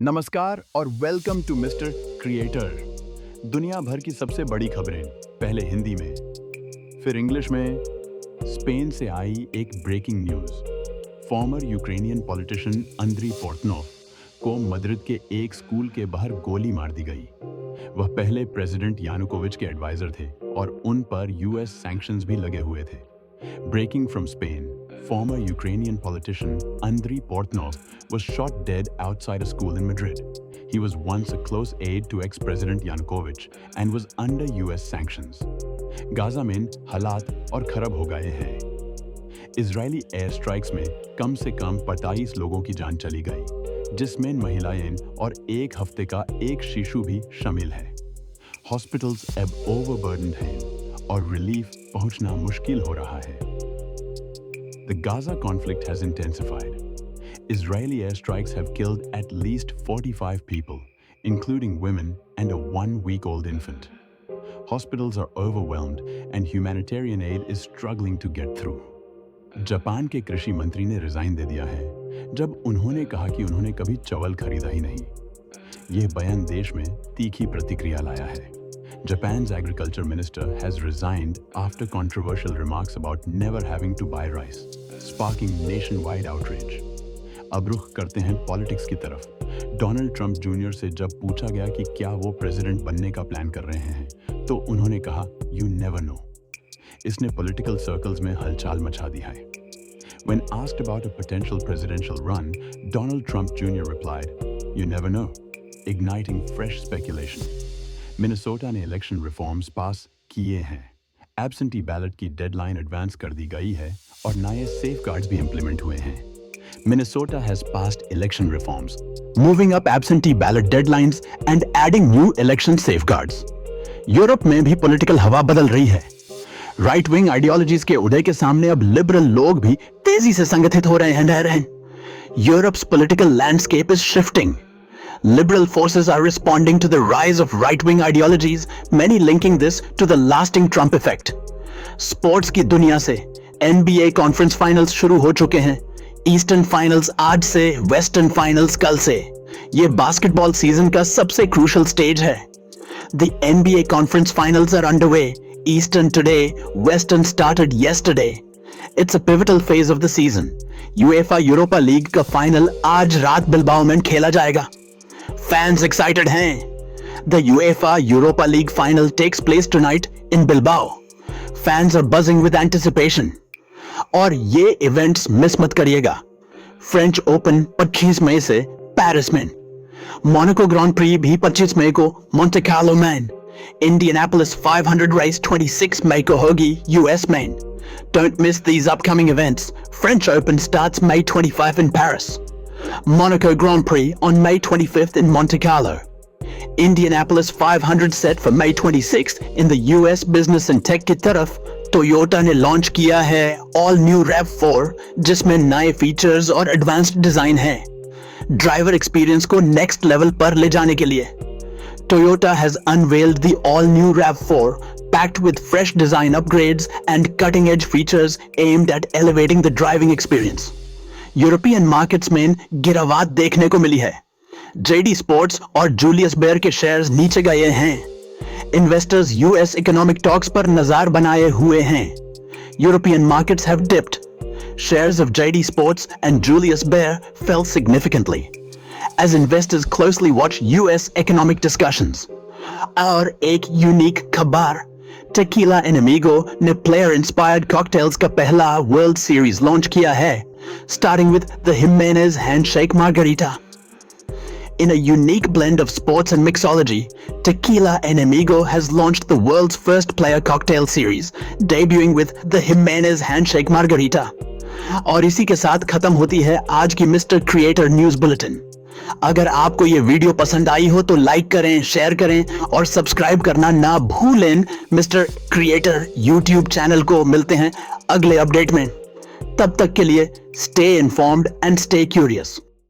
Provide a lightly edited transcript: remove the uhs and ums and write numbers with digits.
नमस्कार और welcome to mister creator. दुनिया भर की सबसे बड़ी खबरें पहले हिंदी में, फिर इंग्लिश में। स्पेन से आई एक breaking news. Former Ukrainian politician Andriy Portnov को मद्रिद के एक स्कूल के बाहर गोली मार दी गई। वह पहले प्रेसिडेंट यानुकोविच के एडवाइजर थे और उन पर यूएस सैंक्शंस भी लगे हुए थे। Breaking from Spain, former Ukrainian politician Andriy Portnov was shot dead outside a school in Madrid. He was once a close aide to ex-president Yanukovych and was under US sanctions. Gaza में हालात और खराब हो गए हैं। Israeli air strikes में कम से कम 45 लोगों की जान चली गई, जिसमें महिलाएं और एक हफ्ते का एक शिशु भी शामिल है। हॉस्पिटल्स अब ओवरबर्डन्ड हैं और रिलीफ पहुंचना मुश्किल हो रहा है। The Gaza conflict has intensified. Israeli airstrikes have killed at least 45 people, including women and a 1-week-old infant. Hospitals are overwhelmed and humanitarian aid is struggling to get through. Japan के कृषि मंत्री ने resign दे दिया है जब उन्होंने कहा कि उन्होंने कभी चावल खरीदा ही नहीं। यह बयान देश में तीखी प्रतिक्रिया लाया है। Japan's agriculture minister has resigned after controversial remarks about never having to buy rice, sparking nationwide outrage. अब रुख करते हैं पॉलिटिक्स की तरफ। डोनाल्ड ट्रंप जूनियर से जब पूछा गया कि क्या वो प्रेसिडेंट बनने का प्लान कर रहे हैं, तो उन्होंने कहा, "You never know." इसने पॉलिटिकल सर्कल्स में हलचल मचा दी है। When asked about a potential presidential run, Donald Trump Jr. replied, "You never know," igniting fresh speculation. Minnesota ने इलेक्शन रिफॉर्म्स पास किए हैं। एब्सेंटी बैलेट की डेडलाइन एडवांस कर दी गई है और नए सेफगार्ड्स भी इंप्लीमेंट हुए हैं। Minnesota has passed election reforms, moving up absentee ballot deadlines and adding new election safeguards. Europe में भी पॉलिटिकल हवा बदल रही है। राइट विंग आइडियोलॉजीज के उदय के सामने अब लिबरल लोग भी तेजी से संगठित हो रहे हैं। Europe's political landscape is shifting. Liberal forces are responding to the rise of right-wing ideologies, many linking this to the lasting Trump effect. Sports की दुनिया से NBA कॉन्फ्रेंस फाइनल्स शुरू हो चुके हैं। ईस्टर्न फाइनल्स आज से, वेस्टर्न फाइनल्स कल से। ये बास्केटबॉल सीजन का सबसे क्रूशल स्टेज है। The NBA conference finals are underway. Eastern today, Western started yesterday. It's a pivotal phase of the season. UEFA Europa League का फाइनल आज रात बिलबाओ में खेला जाएगा। Fans excited हैं. The UEFA Europa League final takes place tonight in Bilbao. Fans are buzzing with anticipation. और ये events miss मत करिएगा। फ्रेंच ओपन 25 मई से पेरिस में, मोनाको ग्रांड प्री भी 25 मई को मोंटे कार्लो में, इंडियनापोलिस 500 रेस 26 मई को होगी यूएस में। Don't miss these upcoming events. French Open starts May 25 in Paris. Monaco Grand Prix on May 25th in Monte Carlo. Indianapolis 500 set for May 26th in the US business and tech की तरफ Toyota ने launch किया है all new RAV4, जिसमें नए features और advanced design है। Driver experience को नेक्स्ट लेवल पर ले जाने के लिए Toyota has unveiled the all new RAV4 packed with fresh design upgrades and cutting edge features aimed at elevating the driving experience. European markets में गिरावट देखने को मिली है। JD स्पोर्ट्स और जूलियस बेयर के शेयर्स नीचे गए हैं। इन्वेस्टर्स यूएस इकोनॉमिक टॉक्स पर नजर बनाए हुए हैं। European markets have dipped. Shares of JD Sports and Julius Baer fell significantly as investors closely watch US economic discussions. और एक यूनिक खबर, Tequila Enemigo ने player inspired cocktails का पहला वर्ल्ड सीरीज लॉन्च किया है, starting with the Jimenez Handshake Margarita. In a unique blend of sports and mixology, Tequila Enemigo has launched the world's first player cocktail series, debuting with the Jimenez Handshake Margarita. और इसी के साथ खत्म होती है आज की मिस्टर क्रिएटर न्यूज बुलेटिन। अगर आपको ये वीडियो पसंद आई हो तो लाइक करें, शेयर करें और सब्सक्राइब करना ना भूलें। मिस्टर क्रिएटर यूट्यूब चैनल को मिलते हैं अगले अपडेट में। तब तक के लिए stay informed and stay curious.